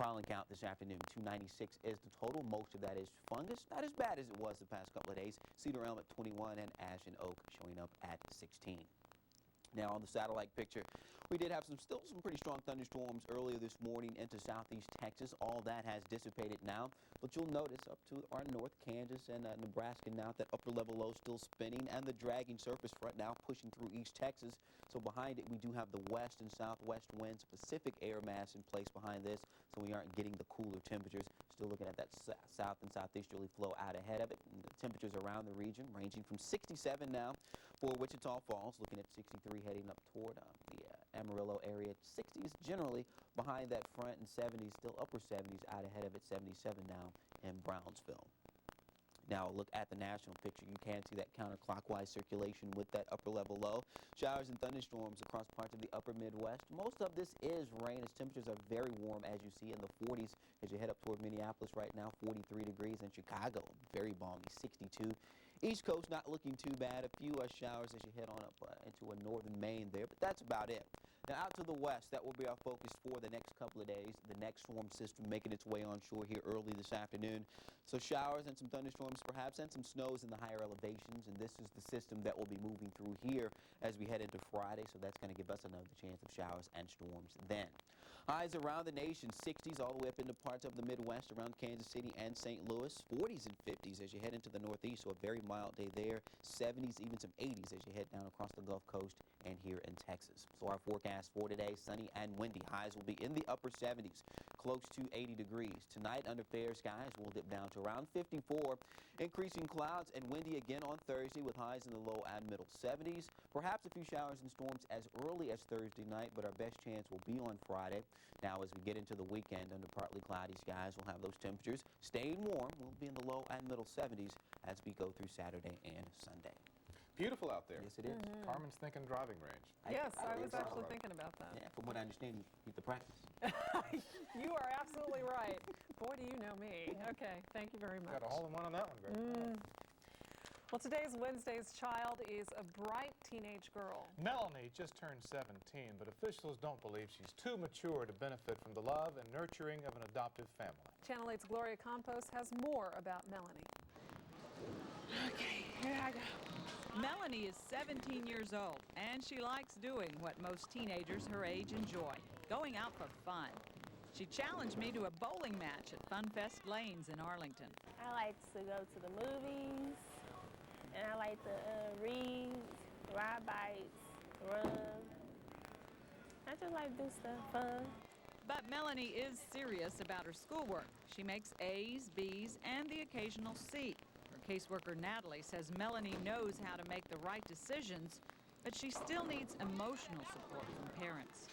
Pollen count this afternoon, 296 is the total. Most of that is fungus. Not as bad as it was the past couple of days. Cedar Elm at 21 and Ash and Oak showing up at 16. Now on the satellite picture, we did have still some pretty strong thunderstorms earlier this morning into southeast Texas. All that has dissipated now, but you'll notice up to our north Kansas and Nebraska now that upper level low still spinning and the dragging surface front now pushing through East Texas. So behind it we do have the west and southwest winds, Pacific air mass in place behind this, so we aren't getting the cooler temperatures. Still looking at that south and southeasterly flow out ahead of it. And the temperatures around the region ranging from 67 now for Wichita Falls, looking at 63 heading up toward the Amarillo area. 60s generally behind that front, and 70s, still upper 70s out ahead of it, 77 now in Brownsville. Now look at the national picture. You can see that counterclockwise circulation with that upper level low. Showers and thunderstorms across parts of the upper Midwest. Most of this is rain as temperatures are very warm, as you see in the 40s as you head up toward Minneapolis right now, 43 degrees. In Chicago, very balmy, 62. East Coast not looking too bad. A few showers as you head on up into a northern Maine there, but that's about it. Now out to the west, that will be our focus for the next couple of days. The next storm system making its way onshore here early this afternoon. So showers and some thunderstorms perhaps, and some snows in the higher elevations. And this is the system that will be moving through here as we head into Friday. So that's going to give us another chance of showers and storms then. Highs around the nation, 60s all the way up into parts of the Midwest around Kansas City and St. Louis. 40s and 50s as you head into the Northeast, so a very mild day there. 70s, even some 80s as you head down across the Gulf Coast and here in Texas. So our forecast for today, sunny and windy. Highs will be in the upper 70s, close to 80 degrees. Tonight, under fair skies, we'll dip down to around 54. Increasing clouds and windy again on Thursday with highs in the low and middle 70s. Perhaps a few showers and storms as early as Thursday night, but our best chance will be on Friday. Now, as we get into the weekend, under partly cloudy skies, we'll have those temperatures staying warm. We'll be in the low and middle 70s as we go through Saturday and Sunday. Beautiful out there. Yes, it is. Carmen's thinking driving range. Yes, I was actually thinking about that. Yeah, from what I understand, you need to practice. You are absolutely right. Boy, do you know me. Okay, thank you very much. Got a hole in one on that one, Greg. Well, today's Wednesday's child is a bright teenage girl. Melanie just turned 17, but officials don't believe she's too mature to benefit from the love and nurturing of an adoptive family. Channel 8's Gloria Campos has more about Melanie. Okay, here I go. Melanie is 17 years old, and she likes doing what most teenagers her age enjoy, going out for fun. She challenged me to a bowling match at Funfest Lanes in Arlington. I like to go to the movies, and I like to read, ride bikes, run. I just like to do stuff fun. But Melanie is serious about her schoolwork. She makes A's, B's, and the occasional C. Her caseworker Natalie says Melanie knows how to make the right decisions, but she still needs emotional support from parents.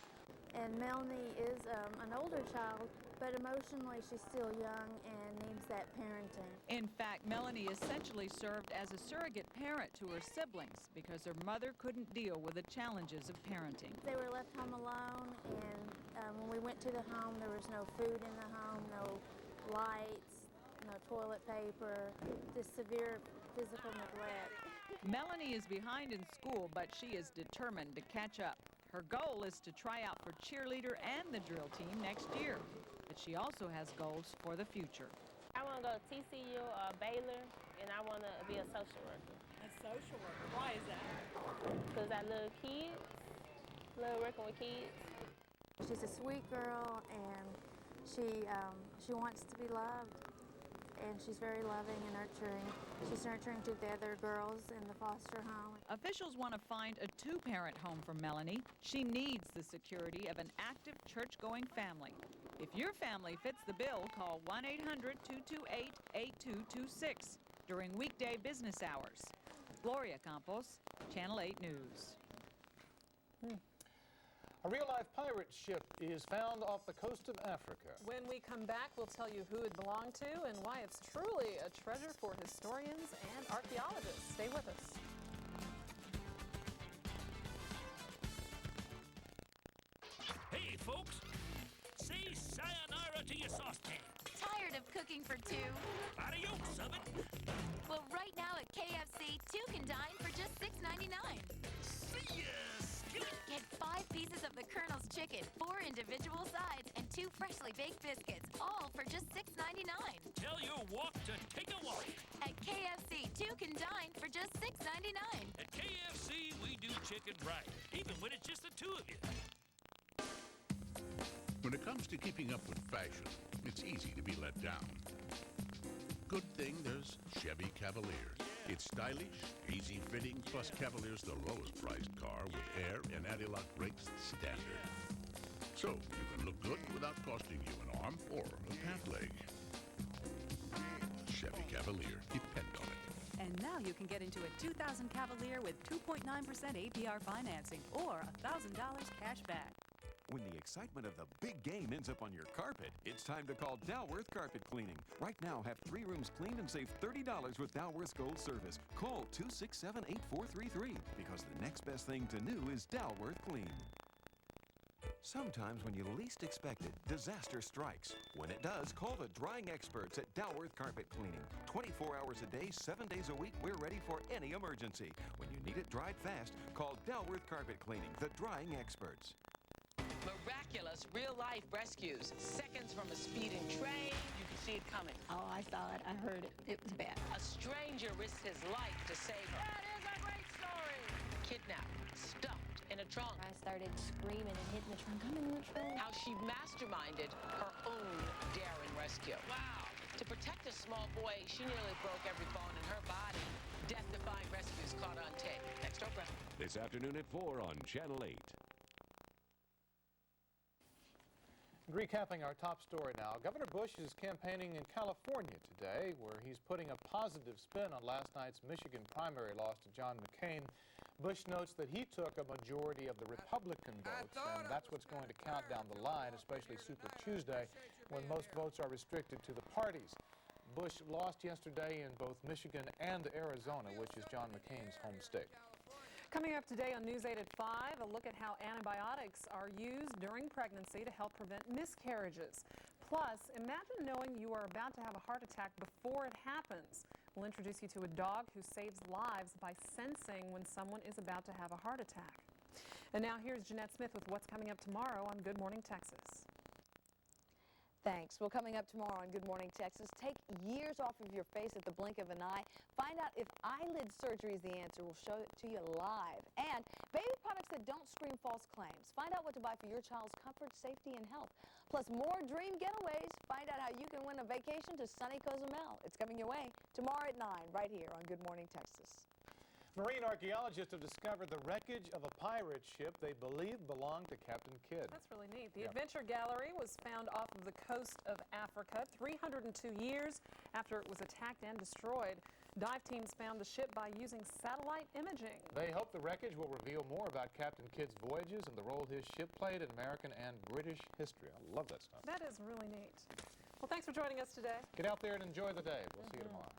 And Melanie is an older child, but emotionally she's still young and needs that parenting. In fact, Melanie essentially served as a surrogate parent to her siblings because her mother couldn't deal with the challenges of parenting. They were left home alone, and when we went to the home, there was no food in the home, no lights, no toilet paper, just severe physical neglect. Melanie is behind in school, but she is determined to catch up. Her goal is to try out for cheerleader and the drill team next year. But she also has goals for the future. I want to go to TCU or Baylor, and I want to be a social worker. A social worker? Why is that? Because I love kids, love working with kids. She's a sweet girl, and she wants to be loved. And she's very loving and nurturing. She's nurturing to the other girls in the foster home. Officials want to find a two-parent home for Melanie. She needs the security of an active church-going family. If your family fits the bill, call 1-800-228-8226 during weekday business hours. Gloria Campos, Channel 8 News. A real-life pirate ship is found off the coast of Africa. When we come back, we'll tell you who it belonged to and why it's truly a treasure for historians and archaeologists. Stay with us. Hey, folks. Say sayonara to your saucepan. Tired of cooking for two? Adios of it. Well, right now at KFC, two can dine for just $6.99. See ya, skillet. Get 5 pieces of the Colonel's chicken, 4 individual sides, and 2 freshly baked biscuits, all for just $6.99. Tell your walk to take a walk. At KFC, two can dine for just $6.99. At KFC, we do chicken right, even when it's just the two of you. When it comes to keeping up with fashion, it's easy to be let down. Good thing there's Chevy Cavalier. It's stylish, easy-fitting, plus Cavalier's the lowest-priced car with air and anti-lock brakes standard. So you can look good without costing you an arm or a pant leg. Chevy Cavalier. Depend on it. And now you can get into a 2000 Cavalier with 2.9% APR financing or $1,000 cash back. When the excitement of the big game ends up on your carpet, it's time to call Dalworth Carpet Cleaning. Right now, have 3 rooms cleaned and save $30 with Dalworth's Gold Service. Call 267-8433 because the next best thing to new is Dalworth Clean. Sometimes when you least expect it, disaster strikes. When it does, call the drying experts at Dalworth Carpet Cleaning. 24 hours a day, 7 days a week, we're ready for any emergency. When you need it dried fast, call Dalworth Carpet Cleaning, the drying experts. Miraculous real-life rescues. Seconds from a speeding train. You could see it coming. Oh, I saw it. I heard it. It was bad. A stranger risked his life to save her. That is a great story. Kidnapped, stuffed in a trunk. I started screaming and hitting the trunk. I'm in the trunk. How she masterminded her own daring rescue. Wow. To protect a small boy, she nearly broke every bone in her body. Death-defying rescues caught on tape. Next Oprah. This afternoon at 4 on Channel 8. Recapping our top story now, Governor Bush is campaigning in California today, where he's putting a positive spin on last night's Michigan primary loss to John McCain. Bush notes that he took a majority of the Republican votes, and that's what's going to count down the line, especially Super Tuesday, when most votes are restricted to the parties. Bush lost yesterday in both Michigan and Arizona, which is John McCain's home state. Coming up today on News 8 at 5, a look at how antibiotics are used during pregnancy to help prevent miscarriages. Plus, imagine knowing you are about to have a heart attack before it happens. We'll introduce you to a dog who saves lives by sensing when someone is about to have a heart attack. And now here's Jeanette Smith with what's coming up tomorrow on Good Morning Texas. Thanks. Well, coming up tomorrow on Good Morning Texas, take years off of your face at the blink of an eye. Find out if eyelid surgery is the answer. We'll show it to you live. And baby products that don't scream false claims. Find out what to buy for your child's comfort, safety, and health. Plus, more dream getaways. Find out how you can win a vacation to sunny Cozumel. It's coming your way tomorrow at 9 right here on Good Morning Texas. Marine archaeologists have discovered the wreckage of a pirate ship they believe belonged to Captain Kidd. That's really neat. The Adventure Gallery was found off of the coast of Africa 302 years after it was attacked and destroyed. Dive teams found the ship by using satellite imaging. They hope the wreckage will reveal more about Captain Kidd's voyages and the role his ship played in American and British history. I love that stuff. That is really neat. Well, thanks for joining us today. Get out there and enjoy the day. We'll see you tomorrow.